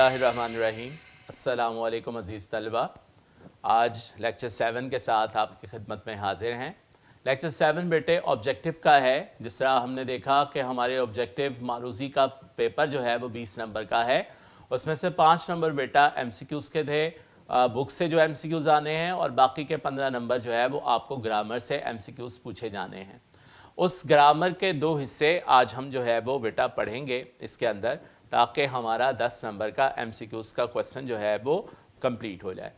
बिस्मिल्लाहिर्रहमानिर्रहीम। अस्सलाम वालेकुम अज़ीज़ तलबा। आज लेक्चर 7 के साथ आपकी खिदमत में हाजिर हैं। लेक्चर 7 बेटे ऑब्जेक्टिव का है। जिस तरह हमने देखा कि हमारे ऑब्जेक्टिव मारूज़ी का पेपर जो है वो 20 नंबर का है, उसमें से 5 नंबर बेटा MCQs के थे, बुक से जो MCQs आने हैं, और बाकी के 15 नंबर जो है वो आपको ग्रामर से MCQs पूछे जाने हैं। उस ग्रामर के 2 हिस्से आज हम जो है वो बेटा पढ़ेंगे इसके अंदर, ताकि हमारा 10 नंबर का MCQs का क्वेश्चन जो है वो कंप्लीट हो जाए।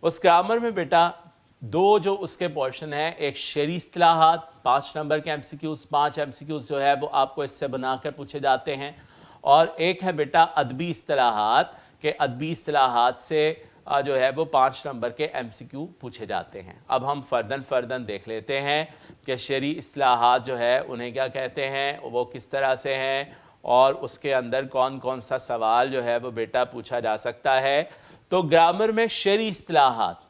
उस ग्रामर में बेटा 2 जो उसके पोर्शन है, एक शेरी इस्तिलाहात 5 नंबर के MCQs, 5 MCQs जो है वो आपको इससे बनाकर पूछे जाते हैं, और एक है बेटा अदबी इस्तिलाहात के अदबी इस्तिलाहात से जो है वो 5 नंबर के MCQ पूछे जाते हैं। अब हम फ़र्दन देख लेते हैं कि शेरी इस्तिलाहात जो है उन्हें क्या कहते हैं, वो किस तरह से हैं, और उसके अंदर कौन कौन सा सवाल जो है वो बेटा पूछा जा सकता है। तो ग्रामर में शेरी इस्तिलाहात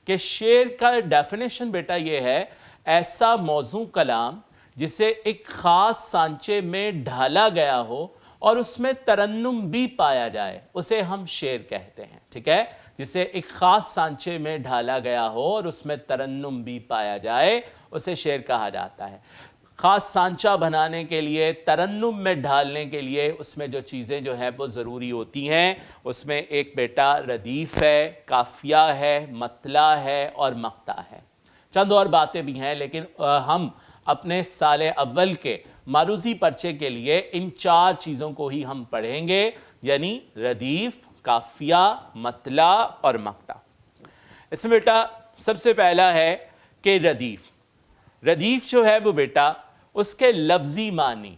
के शेर का डेफिनेशन बेटा ये है, ऐसा मौजू कलाम जिसे एक ख़ास सांचे में ढाला गया हो और उसमें तरन्नुम भी पाया जाए, उसे हम शेर कहते हैं। ठीक है, जिसे एक ख़ास सांचे में ढाला गया हो और उसमें तरन्नुम भी पाया जाए, उसे शेर कहा जाता है। ख़ास सांचा बनाने के लिए, तरन्नुम में ढालने के लिए उसमें जो चीज़ें जो हैं वो ज़रूरी होती हैं, उसमें एक बेटा रदीफ़ है, काफ़िया है, मतला है और मक्ता है। चंद और बातें भी हैं, लेकिन हम अपने साले अव्वल के मारूज़ी पर्चे के लिए इन 4 चीज़ों को ही हम पढ़ेंगे, यानी रदीफ़, काफ़िया, मतला और मक्ता। इसमें बेटा सबसे पहला है कि रदीफ़ जो है वो बेटा उसके लफ्ज़ी मानी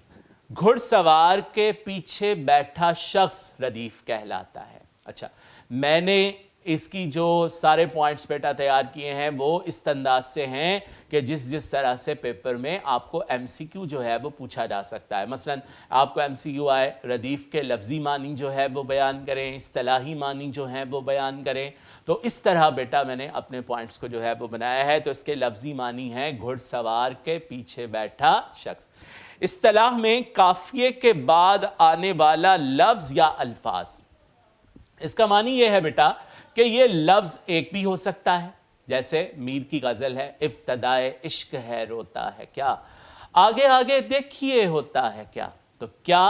घुड़सवार के पीछे बैठा शख्स रदीफ़ कहलाता है। अच्छा, मैंने इसकी जो सारे पॉइंट्स बेटा तैयार किए हैं वो इस अंदाज से हैं कि जिस तरह से पेपर में आपको MCQ जो है वो पूछा जा सकता है। मसलन आपको MCQ आए, रदीफ़ के लफ्ज़ी मानी जो है वो बयान करें, इस्तिलाही मानी जो है वो बयान करें, तो इस तरह बेटा मैंने अपने पॉइंट्स को जो है वो बनाया है। तो इसके लफ्ज़ी मानी हैं घुड़सवार के पीछे बैठा शख्स। इस्तिलाह में काफ़िए के बाद आने वाला लफ्ज़ या अल्फाज, इसका मानी ये है बेटा कि ये लफ्ज़ एक भी हो सकता है, जैसे मीर की गज़ल है, इब्तदाए इश्क है रोता है क्या, आगे आगे देखिए होता है क्या। तो क्या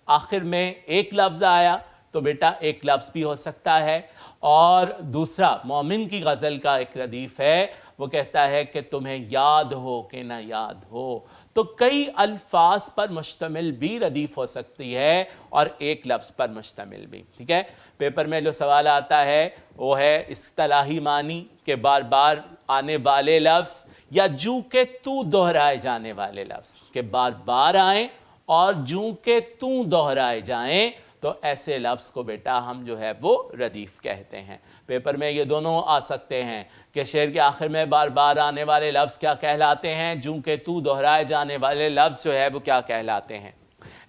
आखिर में एक लफ्ज़ आया तो बेटा एक लफ्ज़ भी हो सकता है। और दूसरा मोमिन की गज़ल का एक रदीफ़ है, वो कहता है कि तुम्हें याद हो कि ना याद हो। तो कई अल्फाज पर मुश्तमिल भी रदीफ़ हो सकती है और एक लफ्ज़ पर मुश्तमिल भी। ठीक है, पेपर में जो सवाल आता है वो है इस्तिलाही मानी के बार बार आने वाले लफ्ज़, या जू के तू दोहराए जाने वाले लफ्ज़ के बार बार आएँ और जू के तू दोहराए जाएँ, तो ऐसे लफ्ज़ को बेटा हम जो है वो रदीफ़ कहते हैं। पेपर में ये दोनों आ सकते हैं कि शेर के आखिर में बार बार आने वाले लफ्ज़ क्या कहलाते हैं, जूं के तू दोहराए जाने वाले लफ्ज़ जो है वो क्या कहलाते हैं।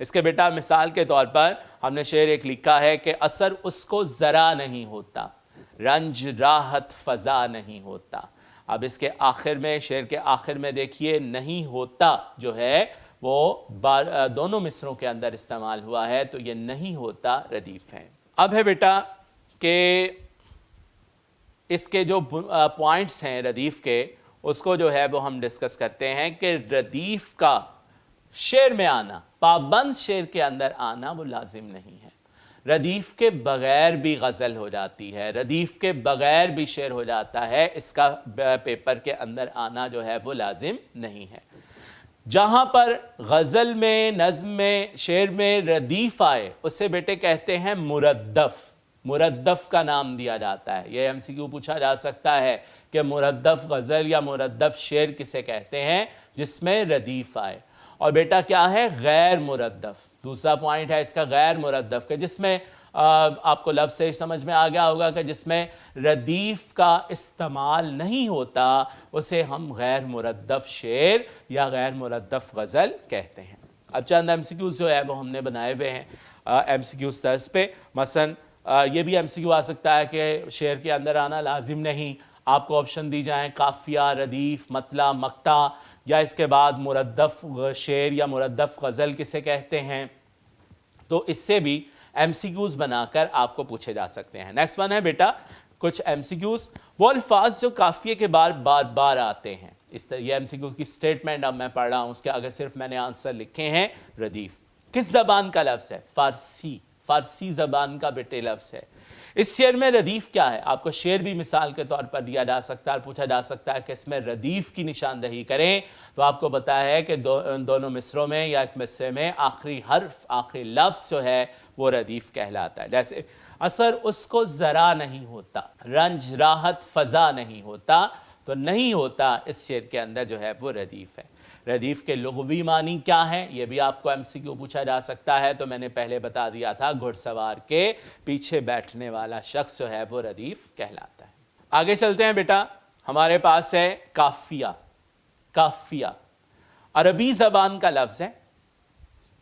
इसके बेटा मिसाल के तौर पर हमने शेर एक लिखा है कि असर उसको ज़रा नहीं होता, रंज राहत फ़ज़ा नहीं होता। अब इसके आखिर में, शेर के आखिर में देखिए नहीं होता जो है वो दोनों मिसरों के अंदर इस्तेमाल हुआ है, तो ये नहीं होता रदीफ़ है। अब है बेटा कि इसके जो पॉइंट्स हैं रदीफ़ के, उसको जो है वो हम डिस्कस करते हैं कि रदीफ़ का शेर में आना, पाबंद शेर के अंदर आना वो लाजिम नहीं है। रदीफ़ के बग़ैर भी गज़ल हो जाती है, रदीफ़ के बग़ैर भी शेर हो जाता है, इसका पेपर के अंदर आना जो है वो लाजिम नहीं है। जहाँ पर गज़ल में, नज़्म में, शेर में रदीफ़ आए उसे बेटे कहते हैं मुरद्दफ़। मुरद्दफ़ का नाम दिया जाता है। ये MCQ पूछा जा सकता है कि मुरद्दफ़ गज़ल या मुरद्दफ़ शेर किसे कहते हैं, जिसमें रदीफ़ आए। और बेटा क्या है गैर मुरद्दफ़, दूसरा पॉइंट है इसका गैर मुरद्दफ़ के, जिसमें आपको लफ्ज़ से समझ में आ गया होगा कि जिसमें रदीफ़ का इस्तेमाल नहीं होता उसे हम गैर मुरद्दफ़ शेर या गैर मुरद्दफ़ गज़ल कहते हैं। अब चंद MCQs जो है वो हमने बनाए हुए हैं MCQs तर्ज पे। मसलन ये भी MCQ आ सकता है कि शेर के अंदर आना लाजिम नहीं, आपको ऑप्शन दी जाएं काफ़िया, रदीफ़, मतला, मक्ता, या इसके बाद मुरद्दफ़ शेर या मुरद्दफ़ गज़ल किसे कहते हैं। तो इससे भी MCQs बनाकर आपको पूछे जा सकते हैं। नेक्स्ट वन है बेटा कुछ MCQs, वो अल्फाज जो काफिये के बाद बार बार आते हैं। इस तरह ये MCQ की स्टेटमेंट अब मैं पढ़ रहा हूँ, उसके आगे सिर्फ मैंने आंसर लिखे हैं रदीफ। किस जबान का लफ्ज़ है? फारसी, फारसी जबान का बेटे लफ्ज़ है। इस शेर में रदीफ क्या है? आपको शेर भी मिसाल के तौर पर दिया जा सकता है और पूछा जा सकता है कि इसमें रदीफ की निशानदही करें, तो आपको पता है कि दोनों मिसरों में या एक मिसरे में आखिरी हर्फ, आखिरी लफ्ज़ जो है वो रदीफ कहलाता है। जैसे असर उसको ज़रा नहीं होता, रंज राहत फ़ज़ा नहीं होता, तो नहीं होता इस शेर के अंदर जो है वो रदीफ है। रदीफ के लुग़वी मानी क्या है, ये भी आपको MCQ पूछा जा सकता है। तो मैंने पहले बता दिया था, घुड़सवार के पीछे बैठने वाला शख्स जो है वो रदीफ कहलाता है। आगे चलते हैं बेटा, हमारे पास है काफिया। काफिया अरबी ज़बान का लफ्ज़ है।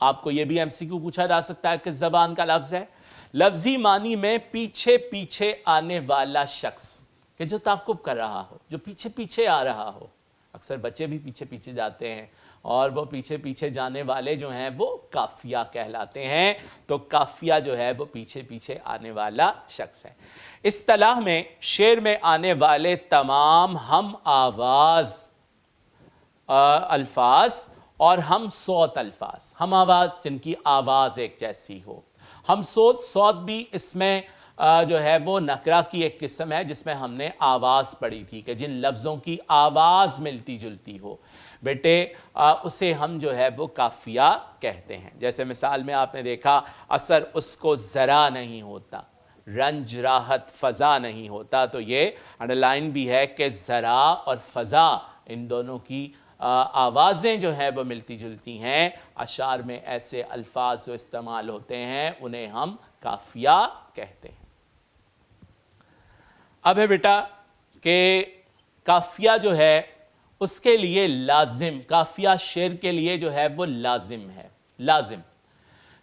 आपको ये भी MCQ पूछा जा सकता है किस ज़बान का लफ्ज़ है। लफ्ज़ी मानी में पीछे पीछे आने वाला शख्स, कि जो ताक़ुब कर रहा हो, जो पीछे पीछे आ रहा हो। अक्सर बच्चे भी पीछे पीछे जाते हैं और वो पीछे पीछे जाने वाले जो हैं वो काफिया कहलाते हैं। तो काफिया जो है वो पीछे पीछे आने वाला शख्स है। इस्तिलाह में शेर में आने वाले तमाम हम आवाज़ अल्फाज और हम सौत अल्फाज, हम आवाज़ जिनकी आवाज़ एक जैसी हो, हम सौत भी इसमें जो है वो नकरा की एक किस्म है जिसमें हमने आवाज़ पढ़ी थी कि जिन लफ्ज़ों की आवाज़ मिलती जुलती हो बेटे उसे हम जो है वो काफिया कहते हैं। जैसे मिसाल में आपने देखा असर उसको ज़रा नहीं होता, रंज राहत फ़ज़ा नहीं होता, तो ये अंडरलाइन भी है कि ज़रा और फ़ज़ा इन दोनों की आवाज़ें जो हैं वो मिलती जुलती हैं। अशार में ऐसे अल्फाज जो इस्तेमाल होते हैं उन्हें हम काफिया कहते हैं। अब है बेटा कि काफिया जो है उसके लिए लाजिम, काफिया शेर के लिए जो है वो लाजिम है। लाजिम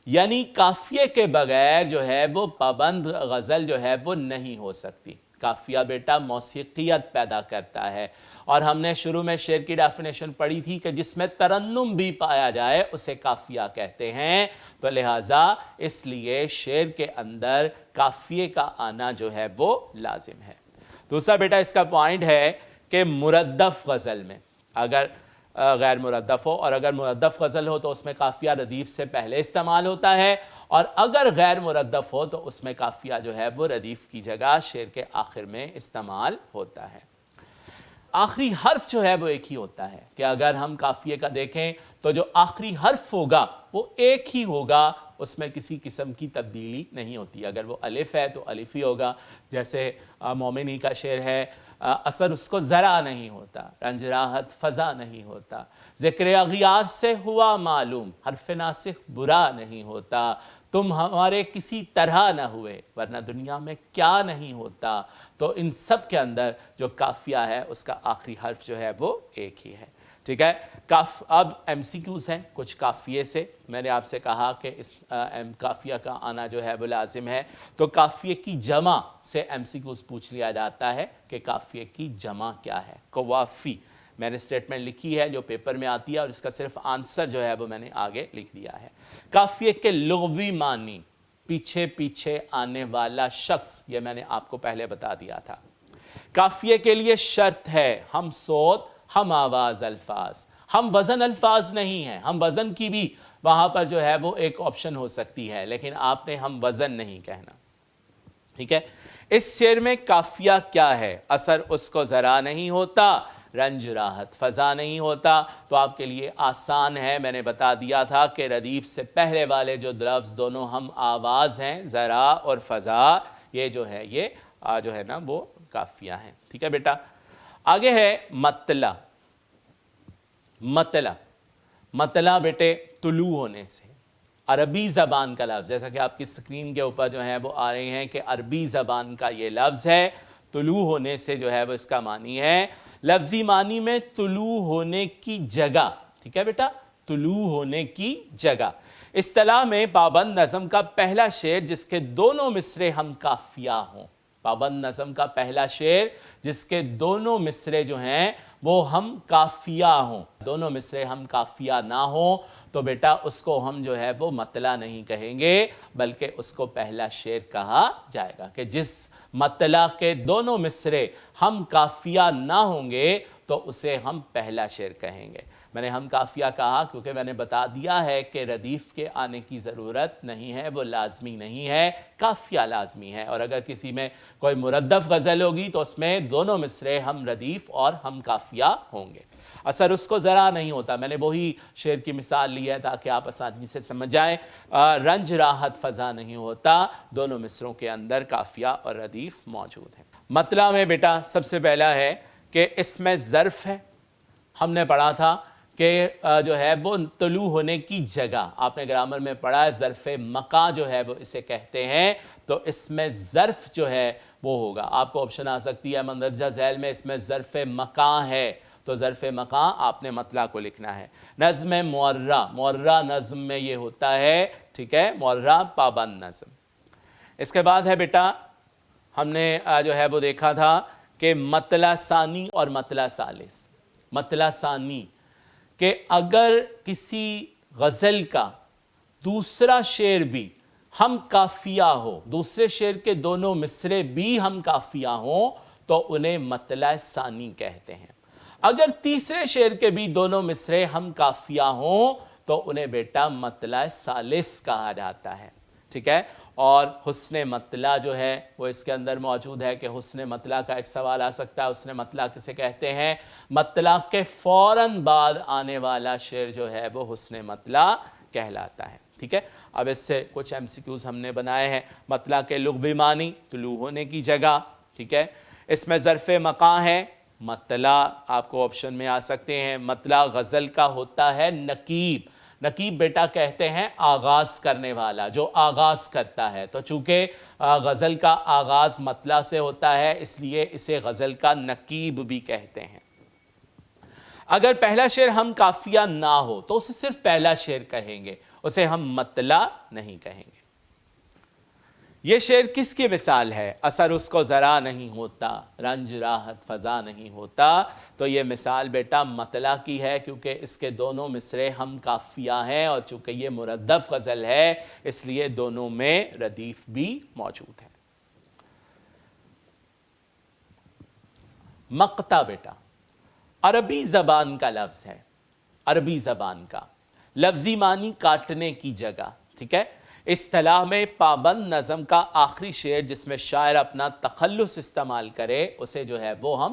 यानी काफिये के बगैर जो है वो पाबंद गज़ल जो है वो नहीं हो सकती। काफिया बेटा मौसीक़ियत पैदा करता है और हमने शुरू में शेर की डेफिनेशन पढ़ी थी कि जिसमें तरन्नुम भी पाया जाए उसे काफिया कहते हैं। तो लिहाजा इसलिए शेर के अंदर काफिये का आना जो है वो लाजिम है। दूसरा बेटा इसका पॉइंट है कि मुरद्दफ गज़ल में अगर गैर मुरद्दफ हो और अगर मुरद्दफ गज़ल हो तो उसमें काफिया रदीफ से पहले इस्तेमाल होता है, और अगर गैर मुरद्दफ हो तो उसमें काफिया जो है वो रदीफ की जगह शेर के आखिर में इस्तेमाल होता है। आखिरी हर्फ जो है वो एक ही होता है कि अगर हम काफिये का देखें तो जो आखिरी हर्फ होगा वो एक ही होगा, उसमें किसी किस्म की तब्दीली नहीं होती। अगर वो अलिफ है तो अलिफ ही होगा। जैसे मोमिनी का शेर है असर उसको ज़रा नहीं होता, रंज राहत फ़ज़ा नहीं होता, ज़िक्र अग़ियार से हुआ मालूम, हर्फ़ नासिख बुरा नहीं होता, तुम हमारे किसी तरह न हुए वरना दुनिया में क्या नहीं होता। तो इन सब के अंदर जो काफिया है उसका आखिरी हर्फ जो है वो एक ही है। ठीक है। अब MCQs हैं कुछ काफिये से। मैंने आपसे कहा कि इस काफिया का आना जो है वो लाजिम है, तो काफिये की जमा से MCQs पूछ लिया जाता है कि काफिये की जमा क्या है। कवाफी मैंने स्टेटमेंट लिखी है जो पेपर में आती है और इसका सिर्फ आंसर जो है वो मैंने आगे लिख दिया है। काफिये के लुग़वी मानी पीछे पीछे आने वाला शख्स, ये मैंने आपको पहले बता दिया था। काफिये के लिए शर्त है हम सोत हम आवाज़ अल्फाज, हम वज़न अल्फाज नहीं हैं। हम वज़न की भी वहाँ पर जो है वो एक ऑप्शन हो सकती है, लेकिन आपने हम वज़न नहीं कहना। ठीक है। इस शेर में काफिया क्या है? असर उसको ज़रा नहीं होता, रंज राहत फ़ज़ा नहीं होता। तो आपके लिए आसान है, मैंने बता दिया था कि रदीफ से पहले वाले जो लफ्ज़ दोनों हम आवाज़ हैं, ज़रा और फ़ज़ा, ये जो है ये जो है ना वो काफिया हैं। ठीक है बेटा। आगे है मतला। मतला, मतला बेटे तुलू होने से, अरबी ज़बान का लफ्ज़, जैसा कि आपकी स्क्रीन के ऊपर जो है वो आ रहे हैं कि अरबी ज़बान का ये लफ्ज़ है। तुलू होने से जो है वो इसका मानी है, लफ्ज़ी मानी में तुलू होने की जगह। ठीक है बेटा, तुलू होने की जगह। इस्तिलाह में पाबंद नज़म का पहला शेर जिसके दोनों मिसरे हम काफिया हों। पाबंद नज़म का पहला शेर جس کے دونوں مصرے جو ہیں وہ ہم کافیہ ہوں، دونوں مصرے ہم کافیہ نہ ہوں تو بیٹا اس کو ہم جو ہے وہ مطلع نہیں کہیں گے بلکہ اس کو پہلا شعر کہا جائے گا کہ جس مطلع کے دونوں مصرے ہم کافیہ نہ ہوں گے تو اسے ہم پہلا شعر کہیں گے۔ میں نے ہم کافیہ کہا کیونکہ میں نے بتا دیا ہے کہ ردیف کے آنے کی ضرورت نہیں ہے، وہ لازمی نہیں ہے، کافیہ لازمی ہے، اور اگر کسی میں کوئی مردف غزل ہوگی تو اس میں دونوں مصرے ہم ردیف اور ہم کافیہ ہوں گے۔ اثر اس کو ذرا نہیں ہوتا، میں نے وہی شعر کی مثال لی ہے تاکہ آپ آسانی سے سمجھ جائیں، رنج راحت فضا نہیں ہوتا، دونوں مصروں کے اندر کافیہ اور ردیف موجود ہے۔ مطلع میں بیٹا سب سے پہلا ہے کہ اس میں ظرف ہے، ہم نے پڑھا تھا کہ جو ہے وہ طلوع ہونے کی جگہ، آپ نے گرامر میں پڑھا ہے ظرف مکان جو ہے وہ اسے کہتے ہیں، تو اس میں ظرف جو ہے وہ ہوگا۔ آپ کو آپشن آ سکتی ہے مندرجہ ذیل میں اس میں ظرف مکان ہے تو ظرف مکان آپ نے مطلع کو لکھنا ہے۔ نظم معرہ، معرہ نظم میں یہ ہوتا ہے، ٹھیک ہے، معرہ پابند نظم۔ اس کے بعد ہے بیٹا ہم نے جو ہے وہ دیکھا تھا کہ مطلع ثانی اور مطلع ثالث۔ مطلع ثانی کہ اگر کسی غزل کا دوسرا شعر بھی ہم کافیہ ہو، دوسرے شعر کے دونوں مصرے بھی ہم کافیہ ہوں تو انہیں مطلع ثانی کہتے ہیں۔ اگر تیسرے شعر کے بھی دونوں مصرے ہم کافیہ ہوں تو انہیں بیٹا مطلع ثالث کہا جاتا ہے، ٹھیک ہے۔ اور حسن مطلع جو ہے وہ اس کے اندر موجود ہے کہ حسن مطلع کا ایک سوال آ سکتا ہے، حسن مطلع کسے کہتے ہیں؟ مطلع کے فوراً بعد آنے والا شعر جو ہے وہ حسن مطلع کہلاتا ہے، ٹھیک ہے۔ اب اس سے کچھ ایم سی کیوز ہم نے بنائے ہیں۔ مطلع کے لغوی معنی طلوع ہونے کی جگہ، ٹھیک ہے۔ اس میں ظرف مکان ہے، مطلع آپ کو آپشن میں آ سکتے ہیں۔ مطلع غزل کا ہوتا ہے نقیب، نقیب بیٹا کہتے ہیں آغاز کرنے والا، جو آغاز کرتا ہے، تو چونکہ غزل کا آغاز مطلع سے ہوتا ہے اس لیے اسے غزل کا نقیب بھی کہتے ہیں۔ اگر پہلا شعر ہم کافیہ نہ ہو تو اسے صرف پہلا شعر کہیں گے، اسے ہم مطلع نہیں کہیں گے۔ یہ شعر کس کی مثال ہے؟ اثر اس کو ذرا نہیں ہوتا، رنج راحت فضا نہیں ہوتا، تو یہ مثال بیٹا مطلع کی ہے کیونکہ اس کے دونوں مصرے ہم کافیہ ہیں اور چونکہ یہ مردف غزل ہے اس لیے دونوں میں ردیف بھی موجود ہے۔ مقطع بیٹا عربی زبان کا لفظ ہے، عربی زبان کا لفظی معنی کاٹنے کی جگہ، ٹھیک ہے۔ اصطلاح میں پابند نظم کا آخری شعر جس میں شاعر اپنا تخلص استعمال کرے اسے جو ہے وہ ہم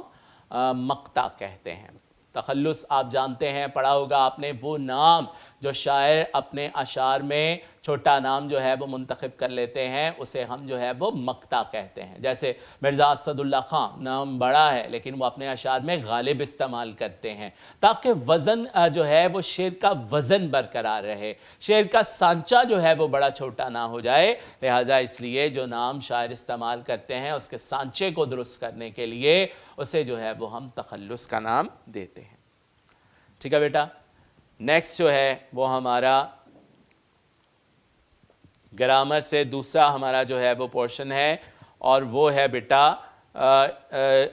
مقطع کہتے ہیں۔ تخلص آپ جانتے ہیں، پڑھا ہوگا آپ نے، وہ نام جو شاعر اپنے اشعار میں چھوٹا نام جو ہے وہ منتخب کر لیتے ہیں اسے ہم جو ہے وہ مقطع کہتے ہیں۔ جیسے مرزا اسد اللہ خان نام بڑا ہے لیکن وہ اپنے اشعار میں غالب استعمال کرتے ہیں تاکہ وزن جو ہے وہ شعر کا وزن برقرار رہے، شعر کا سانچہ جو ہے وہ بڑا چھوٹا نہ ہو جائے، لہٰذا اس لیے جو نام شاعر استعمال کرتے ہیں اس کے سانچے کو درست کرنے کے لیے اسے جو ہے وہ ہم تخلص کا نام دیتے ہیں، ٹھیک ہے بیٹا۔ نیکسٹ جو ہے وہ ہمارا گرامر سے دوسرا ہمارا جو ہے وہ پورشن ہے اور وہ ہے بیٹا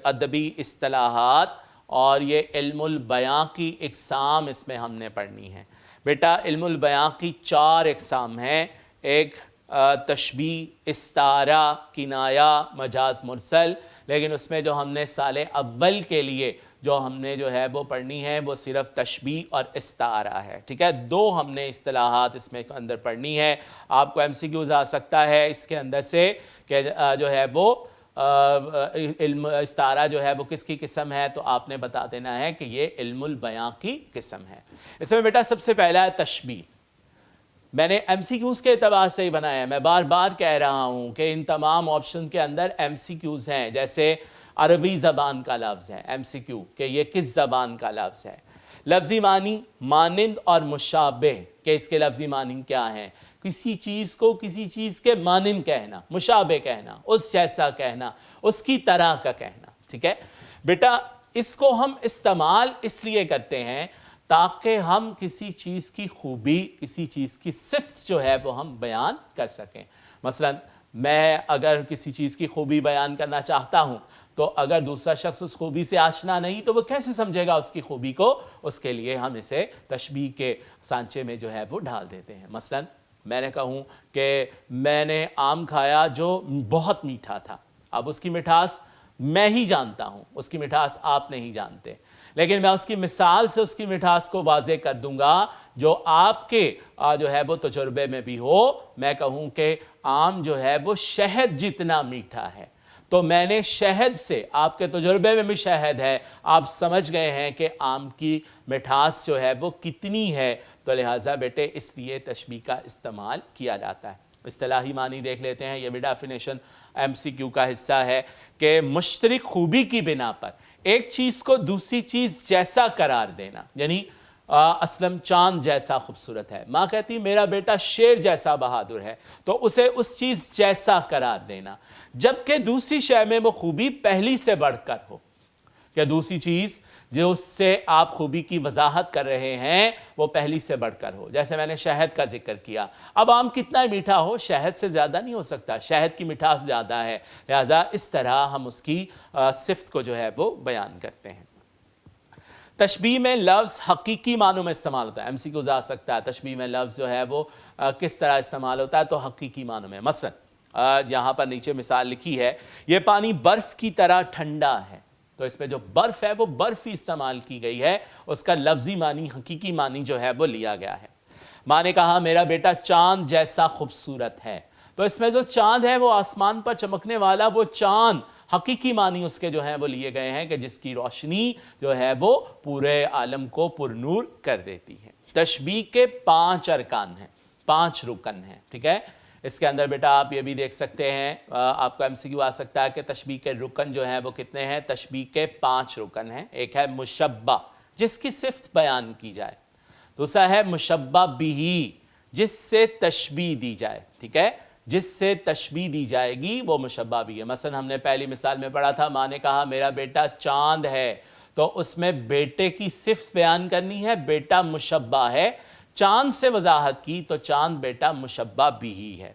ادبی اصطلاحات، اور یہ علم البیاں کی اقسام اس میں ہم نے پڑھنی ہے۔ بیٹا علم البیاں کی 4 اقسام ہیں، ایک تشبیہ، استعارہ، کنایہ، مجاز مرسل، لیکن اس میں جو ہم نے سال اول کے لیے جو ہم نے جو ہے وہ پڑھنی ہے وہ صرف تشبیہ اور استعارہ ہے، ٹھیک ہے۔ 2 ہم نے اصطلاحات اس میں اندر پڑھنی ہے۔ آپ کو ایم سی کیوز آ سکتا ہے اس کے اندر سے کہ جو ہے وہ علم استعارہ جو ہے وہ کس کی قسم ہے، تو آپ نے بتا دینا ہے کہ یہ علم البیاں کی قسم ہے۔ اس میں بیٹا سب سے پہلا ہے تشبیہ۔ میں نے ایم سی کیوز کے اعتبار سے ہی بنایا ہے، میں بار بار کہہ رہا ہوں کہ ان تمام آپشن کے اندر ایم سی کیوز ہیں، جیسے عربی زبان کا لفظ ہے ایم سی کیو کہ یہ کس زبان کا لفظ ہے۔ لفظی معنی مانند اور مشابہ کہ اس کے لفظی معنی کیا ہیں، کسی چیز کو کسی چیز کے مانند کہنا، مشابہ کہنا، اس جیسا کہنا، اس کی طرح کا کہنا، ٹھیک ہے بیٹا۔ اس کو ہم استعمال اس لیے کرتے ہیں تاکہ ہم کسی چیز کی خوبی، کسی چیز کی صفت جو ہے وہ ہم بیان کر سکیں۔ مثلا میں اگر کسی چیز کی خوبی بیان کرنا چاہتا ہوں تو اگر دوسرا شخص اس خوبی سے آشنا نہیں تو وہ کیسے سمجھے گا اس کی خوبی کو؟ اس کے لیے ہم اسے تشبیہ کے سانچے میں جو ہے وہ ڈال دیتے ہیں. مثلا میں نے کہوں کہ میں نے آم کھایا جو بہت میٹھا تھا. اب اس کی مٹھاس میں ہی جانتا ہوں، اس کی مٹھاس آپ نہیں جانتے، لیکن میں اس کی مثال سے اس کی مٹھاس کو واضح کر دوں گا جو آپ کے جو ہے وہ تجربے میں بھی ہو. میں کہوں کہ آم جو ہے وہ شہد جتنا میٹھا ہے، تو میں نے شہد سے، آپ کے تجربے میں بھی شہد ہے، آپ سمجھ گئے ہیں کہ آم کی مٹھاس جو ہے وہ کتنی ہے. تو لہٰذا بیٹے اس لیے تشبیہ کا استعمال کیا جاتا ہے. اصطلاحی معنی دیکھ لیتے ہیں، یہ بھی ڈیفینیشن ایم سی کیو کا حصہ ہے کہ مشترک خوبی کی بنا پر ایک چیز کو دوسری چیز جیسا قرار دینا. یعنی اسلم چاند جیسا خوبصورت ہے، ماں کہتی میرا بیٹا شیر جیسا بہادر ہے، تو اسے اس چیز جیسا قرار دینا، جبکہ دوسری شے میں وہ خوبی پہلی سے بڑھ کر ہو، کہ دوسری چیز جو اس سے آپ خوبی کی وضاحت کر رہے ہیں وہ پہلی سے بڑھ کر ہو. جیسے میں نے شہد کا ذکر کیا، اب آم کتنا میٹھا ہو، شہد سے زیادہ نہیں ہو سکتا، شہد کی مٹھاس زیادہ ہے، لہذا اس طرح ہم اس کی صفت کو جو ہے وہ بیان کرتے ہیں. تشبیہ میں لفظ حقیقی معنوں میں استعمال ہوتا ہے. ایم سی کیو آ سکتا ہے تشبیہ میں لفظ جو ہے وہ کس طرح استعمال ہوتا ہے، تو حقیقی معنوں میں. مثلا یہاں پر نیچے مثال لکھی ہے، یہ پانی برف کی طرح ٹھنڈا ہے. تو اس میں جو برف ہے وہ برف ہی استعمال کی گئی ہے، اس کا لفظی معنی، حقیقی معنی جو ہے وہ لیا گیا ہے. ماں نے کہا میرا بیٹا چاند جیسا خوبصورت ہے. تو اس میں جو چاند ہے وہ آسمان پر چمکنے والا وہ چاند، حقیقی معنی اس کے جو ہیں وہ لیے گئے ہیں کہ جس کی روشنی جو ہے وہ پورے عالم کو پرنور کر دیتی ہے. تشبیہ کے 5 ارکان ہیں، 5 رکن ہیں. ٹھیک ہے، اس کے اندر بیٹا آپ یہ بھی دیکھ سکتے ہیں، آپ کو ایم سی کیو آ سکتا ہے کہ تشبیہ کے رکن جو ہیں وہ کتنے ہیں. تشبیہ کے 5 رکن ہیں. ایک ہے مشبہ، جس کی صفت بیان کی جائے. دوسرا ہے مشبہ بہی، جس سے تشبیہ دی جائے. ٹھیک ہے، جس سے تشبیہ دی جائے گی وہ مشبہ بھی ہے. مثلا ہم نے پہلی مثال میں پڑھا تھا، ماں نے کہا میرا بیٹا چاند ہے، تو اس میں بیٹے کی صفت بیان کرنی ہے، بیٹا مشبہ ہے. چاند سے وضاحت کی تو چاند بیٹا مشبہ بھی ہے.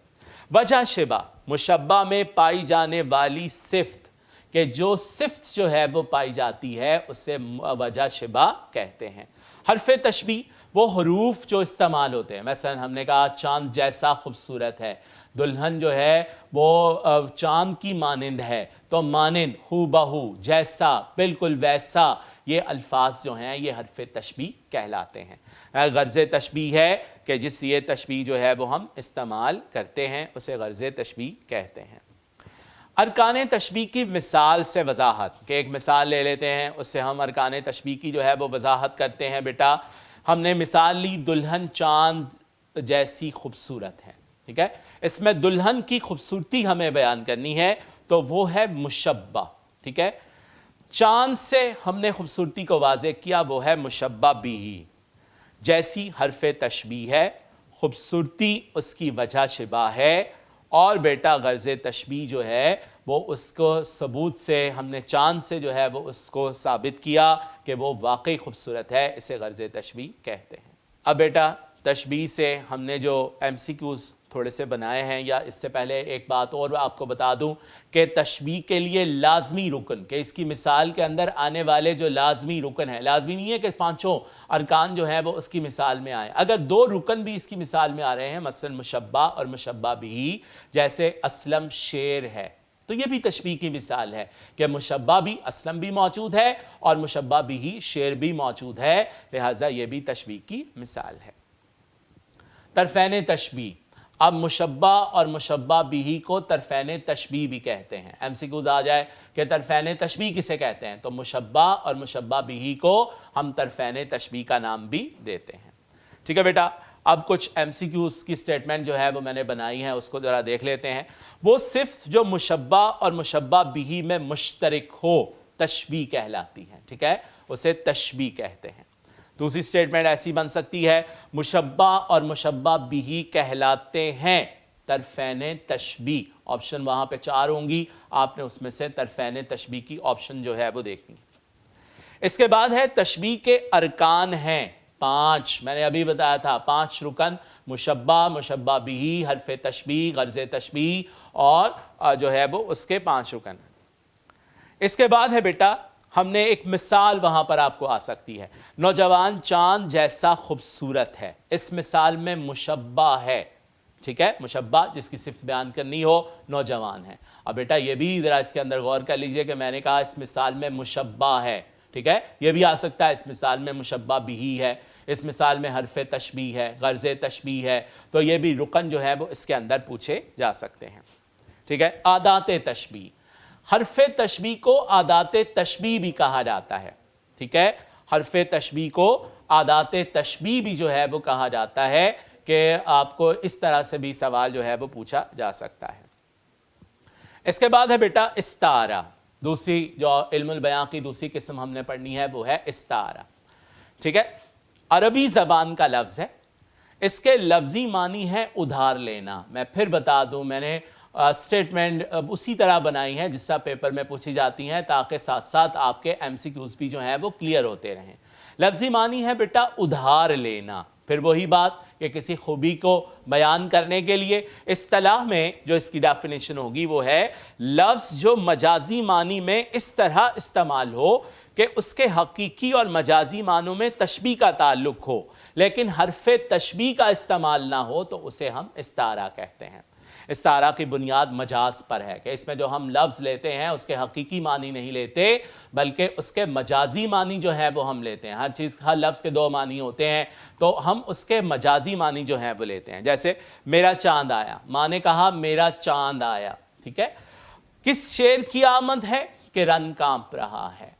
وجہ شبہ، مشبہ میں پائی جانے والی صفت، کہ جو صفت جو ہے وہ پائی جاتی ہے اسے وجہ شبہ کہتے ہیں. حرف تشبیہ وہ حروف جو استعمال ہوتے ہیں. مثلا ہم نے کہا چاند جیسا خوبصورت ہے، دلہن جو ہے وہ چاند کی مانند ہے، تو مانند، ہو بہو، جیسا، بالکل ویسا، یہ الفاظ جو ہیں یہ حرف تشبیہ کہلاتے ہیں. غرض تشبیہ ہے کہ جس لیے تشبیہ جو ہے وہ ہم استعمال کرتے ہیں اسے غرض تشبیہ کہتے ہیں. ارکان تشبیہ کی مثال سے وضاحت، کہ ایک مثال لے لیتے ہیں اس سے ہم ارکان تشبیہ کی جو ہے وہ وضاحت کرتے ہیں. بیٹا ہم نے مثال لی دلہن چاند جیسی خوبصورت ہے. ٹھیک ہے، اس میں دلہن کی خوبصورتی ہمیں بیان کرنی ہے تو وہ ہے مشبہ. ٹھیک ہے، چاند سے ہم نے خوبصورتی کو واضح کیا، وہ ہے مشبہ بھی. جیسی حرف تشبیہ ہے، خوبصورتی اس کی وجہ شبہ ہے، اور بیٹا غرض تشبیہ جو ہے وہ اس کو ثبوت سے ہم نے چاند سے جو ہے وہ اس کو ثابت کیا کہ وہ واقعی خوبصورت ہے، اسے غرض تشبیہ کہتے ہیں. اب بیٹا تشبیہ سے ہم نے جو ایم سی کیوز تھوڑے سے بنائے ہیں، یا اس سے پہلے ایک بات اور آپ کو بتا دوں کہ تشبیہ کے لیے لازمی رکن، کہ اس کی مثال کے اندر آنے والے جو لازمی رکن ہیں، لازمی نہیں ہے کہ 5 ارکان جو ہیں وہ اس کی مثال میں آئیں. اگر 2 رکن بھی اس کی مثال میں آ رہے ہیں، مثلا مشبہ اور مشبہ بھی، جیسے اسلم شیر ہے، تو یہ بھی تشبیہ کی مثال ہے کہ مشبہ بھی اسلم بھی موجود ہے اور مشبہ بھی شیر بھی موجود ہے، لہٰذا یہ بھی تشبیہ کی مثال ہے. طرفین تشبیہ، اب مشبہ اور مشبہ بھی کو طرفین تشبیہ بھی کہتے ہیں. ایم سی کیوز آ جائے کہ طرفین تشبیہ کسے کہتے ہیں، تو مشبہ اور مشبہ بھی کو ہم طرفین تشبیہ کا نام بھی دیتے ہیں. ٹھیک ہے بیٹا، اب کچھ ایم سی کیوز کی سٹیٹمنٹ جو ہے وہ میں نے بنائی ہیں، اس کو ذرا دیکھ لیتے ہیں. وہ صفت جو مشبہ اور مشبہ بھی میں مشترک ہو تشبیہ کہلاتی ہے. ٹھیک ہے، اسے تشبیہ کہتے ہیں. دوسری سٹیٹمنٹ ایسی بن سکتی ہے، مشبہ اور مشبہ بھی کہلاتے ہیں طرفین تشبیہ. آپشن وہاں پہ 4 ہوں گی، آپ نے اس میں سے طرفین تشبیہ کی آپشن جو ہے وہ دیکھنی. اس کے بعد ہے تشبیہ کے ارکان ہیں 5. میں نے ابھی بتایا تھا 5 رکن، مشبہ، مشبہ بھی، حرف تشبیہ، غرض تشبیہ، اور جو ہے وہ اس کے 5 رکن. इसके बाद है बेटा, हमने एक मिसाल वहां पर आपको आ सकती है, नौजवान चांद जैसा खूबसूरत है। इस मिसाल में मुशब्बा है, ठीक है, मुशब्बा जिसकी सिर्फ बयान करनी हो, नौजवान है। अब बेटा ये भी जरा इसके अंदर गौर कर लीजिए कि मैंने कहा इस मिसाल में मुशब्बा है, ठीक है, ये भी आ सकता है इस मिसाल में मुशब्बा बिही है, इस मिसाल में हरफ तशबीह है, गर्ज़ तशबीह है, तो ये भी रुकन जो है वो इसके अंदर पूछे जा सकते हैं, ठीक है। आदात तशबीह, हरफ तशबीह को आदात तशबीह भी कहा जाता है, ठीक है, हरफ तशबीह को आदात तशबीह भी जो है वो कहा जाता है कि आपको इस तरह से भी सवाल जो है वो पूछा जा सकता है। इसके बाद है बेटा इस्तारा, दूसरी जो इल्मुल बयां की दूसरी किस्म हमने पढ़नी है वो है इस्तारा, ठीक है। अरबी ज़बान का लफ्ज़ है, इसके लफ्ज़ी मानी है उधार लेना। मैं फिर बता दूं, मैंने स्टेटमेंट उसी तरह बनाई है जिस तरह पेपर में पूछी जाती हैं, ताकि साथ साथ आपके एमसीक्यूज़ भी जो हैं वो क्लियर होते रहें। लफ्ज़ी मानी है बेटा उधार लेना, फिर वही बात कि किसी खूबी को बयान करने के लिए इस्तिलाह में जो इसकी डेफिनेशन होगी वो है लफ्ज़ जो मजाजी मानी में इस तरह इस्तेमाल हो कि उसके हकीकी और मजाजी मानों में तशबीह का ताल्लुक हो, लेकिन हरफ तशबीह का इस्तेमाल ना हो, तो उसे हम इस्तारा कहते हैं। इस्तारा की बुनियाद मजाज पर है कि इसमें जो हम लफ्ज़ लेते हैं उसके हकीकी मानी नहीं लेते, बल्कि उसके मजाजी मानी जो है वो हम लेते हैं। हर चीज़, हर लफ्ज़ के दो मानी होते हैं, तो हम उसके मजाजी मानी जो है वो लेते हैं। जैसे मेरा चांद आया, माँ ने कहा मेरा चांद आया, ठीक है। किस शेर की आमद है कि रन कांप रहा है,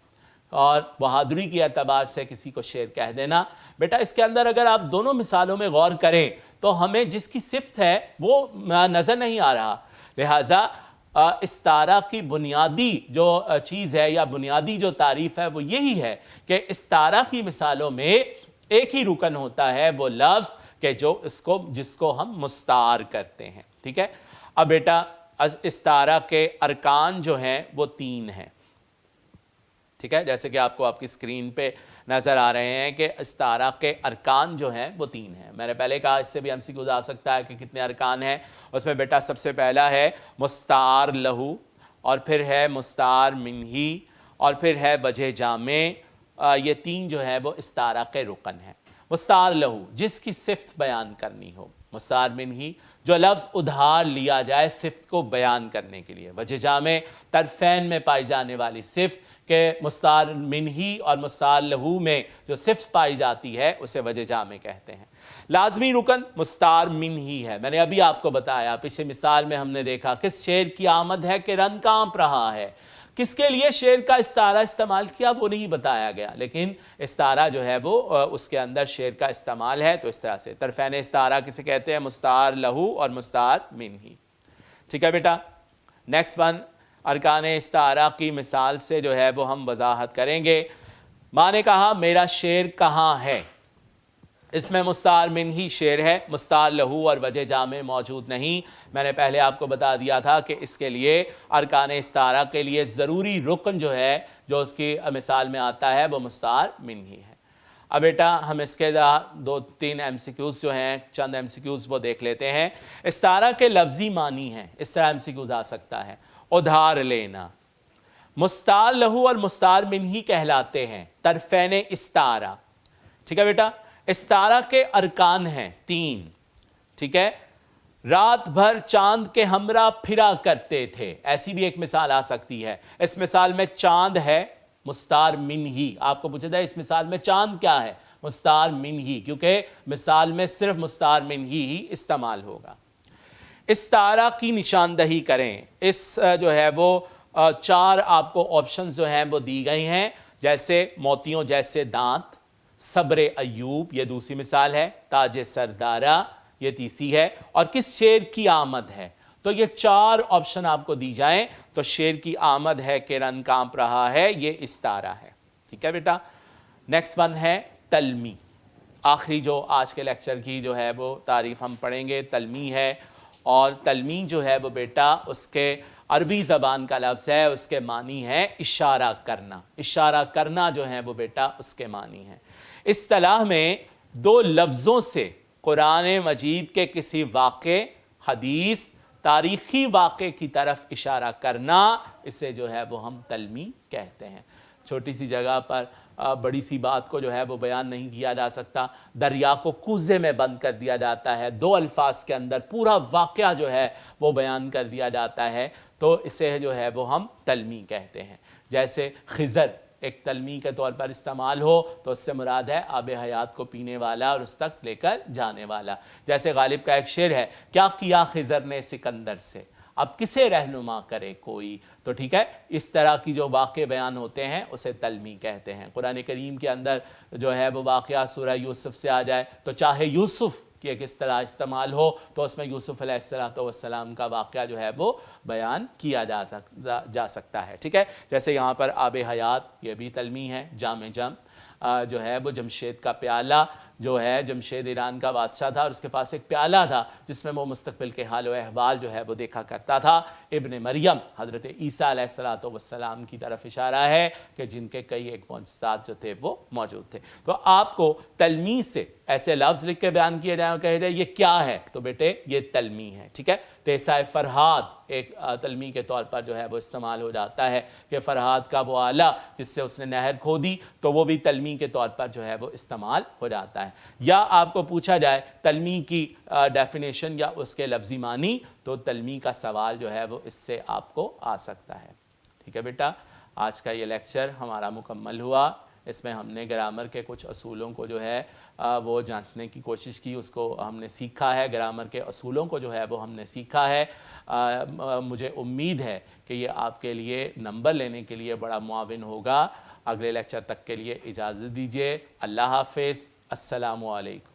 और बहादुरी के एतबार से किसी को शेर कह देना। बेटा इसके अंदर अगर आप दोनों मिसालों में गौर करें तो हमें जिसकी सिफ्त है वो नज़र नहीं आ रहा, लिहाजा इस्तारा की बुनियादी जो चीज़ है या बुनियादी जो तारीफ़ है वो यही है कि इस्तारा की मिसालों में एक ही रुकन होता है, वो लफ्ज़ के जो जिसको हम मुस्तार करते हैं, ठीक है। अब बेटा इस्तारा के अरकान जो हैं वो 3 हैं, ठीक है, जैसे कि आपको आपकी स्क्रीन पे नज़र आ रहे हैं कि इस्तारा के अरकान जो हैं वो 3 हैं। मैंने पहले कहा इससे भी एमसीक्यू आ सकता है कि कितने अरकान हैं। उसमें बेटा सबसे पहला है मुस्तार लहू, और फिर है मुस्तार मिन्ही, और फिर है वजह जामे। ये 3 जो है वो इस्तारा के रुकन हैं। मुस्तार लहू जिसकी सिफ्त बयान करनी हो, मुस्तार मिन्ही जो लफ्ज़ उधार लिया जाए सिफ्त को बयान करने के लिए, वजह जामे तरफैन में पाई जाने वाली सिफ्त के मुस्तार मिन्ही और मुस्तार लहू में जो सिफ्त पाई जाती है उसे वजह जामे कहते हैं। लाजमी रुकन मुस्तार मिन्ही है। मैंने अभी आपको बताया, पिछले मिसाल में हमने देखा किस शेर की आमद है कि रन कांप रहा है, किसके लिए शेर का इस्तारा इस्तेमाल किया वो नहीं बताया गया, लेकिन इस्तारा जो है वो उसके अंदर शेर का इस्तेमाल है। तो इस तरह से तरफैन इस्तारा किसे कहते हैं, मुस्तार लहू और मुस्तार मिन्ही, ठीक है बेटा। नेक्स्ट वन, अरकान इस्तारा की मिसाल से जो है वो हम वजाहत करेंगे। माँ ने कहा मेरा शेर कहाँ है, इसमें मुस्तार मिन्ही शेर है, मुस्तार लहू और वजह जामे मौजूद नहीं। मैंने पहले आपको बता दिया था कि इसके लिए अरकान इस्तारा के लिए ज़रूरी रुकन जो है जो उसकी मिसाल में आता है वो मुस्तार मिन्ही है। अब बेटा हम इसके 2-3 एमसीक्यूज़ जो हैं, चंद एमसीक्यूज़ वो देख लेते हैं। इस्तारा के लफ्ज़ी मानी हैं, इस तरह एमसीक्यूज़ आ सकता है, उधार लेना, मुस्तार लहू और मुस्तार मिन्ही कहलाते हैं तरफैन इस्तारा, ठीक है बेटा। इस्तारा के अरकान हैं 3, ठीक है। रात भर चांद के हमरा फिरा करते थे, ऐसी भी एक मिसाल आ सकती है। इस मिसाल में चांद है मुस्तार मिन्ही, आपको पूछा था इस मिसाल में चांद क्या है, मुस्तार मिन्ही, क्योंकि मिसाल में सिर्फ मुस्तार मिन्ही ही इस्तेमाल होगा। इस्तारा की निशानदही करें, इस जो है वो 4 आपको ऑप्शंस जो हैं वो दी गई हैं, जैसे मोतियों जैसे दांत, सब्र अयूब ये दूसरी मिसाल है, ताज सरदारा ये तीसरी है, और किस शेर की आमद है। तो ये 4 ऑप्शन आपको दी जाएं तो शेर की आमद है कि रन कांप रहा है, ये इस्तारा है, ठीक है बेटा। नेक्स्ट वन है तलमी, आखिरी जो आज के लेक्चर की जो है वो तारीफ हम पढ़ेंगे तलमी है। और तलमी जो है वो बेटा उसके अरबी ज़बान का लफ्ज़ है, उसके मानी है इशारा करना। इशारा करना जो है वो बेटा उसके मानी है। इस्तिलाह में 2 लफ्ज़ों से कुरान मजीद के किसी वाक़े, हदीस, تاریخی واقعے کی طرف اشارہ کرنا، اسے جو ہے وہ ہم تلمیح کہتے ہیں۔ چھوٹی سی جگہ پر بڑی سی بات کو جو ہے وہ بیان نہیں کیا جا سکتا، دریا کو کوزے میں بند کر دیا جاتا ہے، 2 الفاظ کے اندر پورا واقعہ جو ہے وہ بیان کر دیا جاتا ہے، تو اسے جو ہے وہ ہم تلمیح کہتے ہیں۔ جیسے خضر ایک تلمیح کے طور پر استعمال ہو تو اس سے مراد ہے آب حیات کو پینے والا اور اس تک لے کر جانے والا۔ جیسے غالب کا ایک شعر ہے، کیا کیا خضر نے سکندر سے، اب کسے رہنما کرے کوئی، تو ٹھیک ہے، اس طرح کی جو واقع بیان ہوتے ہیں اسے تلمیح کہتے ہیں۔ قرآن کریم کے اندر جو ہے وہ واقعہ سورہ یوسف سے آ جائے تو چاہے یوسف کی ایک اصطلاح استعمال ہو تو اس میں یوسف علیہ السلام کا واقعہ جو ہے وہ بیان کیا جا سکتا ہے، ٹھیک ہے۔ جیسے یہاں پر آب حیات، یہ بھی تلمیح ہے۔ جام جو ہے وہ جمشید کا پیالہ، جو ہے جمشید ایران کا بادشاہ تھا اور اس کے پاس ایک پیالہ تھا جس میں وہ مستقبل کے حال و احوال جو ہے وہ دیکھا کرتا تھا۔ ابن مریم حضرت عیسیٰ علیہ السلام کی طرف اشارہ ہے کہ جن کے کئی ایک معجزات جو تھے وہ موجود تھے۔ تو آپ کو تلمیح سے ایسے لفظ لکھ کے بیان کیے جائیں اور کہے جائے یہ کیا ہے، تو بیٹے یہ تلمیح ہے، ٹھیک ہے۔ تیسہ فرہاد ایک تلمیح کے طور پر جو ہے وہ استعمال ہو جاتا ہے کہ فرہاد کا وہ آلہ جس سے اس نے نہر کھودی، تو وہ بھی تلمیح کے طور پر جو ہے وہ استعمال ہو جاتا ہے۔ یا آپ کو پوچھا جائے تلمیح کی ڈیفینیشن یا اس کے لفظی معنی، تو تلمیح کا سوال جو ہے وہ اس سے آپ کو آ سکتا ہے، ٹھیک ہے بیٹا۔ آج کا یہ لیکچر ہمارا مکمل ہوا۔ اس میں ہم نے گرامر کے کچھ اصولوں کو جو ہے وہ جانچنے کی کوشش کی، اس کو ہم نے سیکھا ہے، گرامر کے اصولوں کو جو ہے وہ ہم نے سیکھا ہے۔ مجھے امید ہے کہ یہ آپ کے لیے نمبر لینے کے لیے بڑا معاون ہوگا۔ اگلے لیکچر تک کے لیے اجازت دیجیے۔ اللہ حافظ، السلام علیکم۔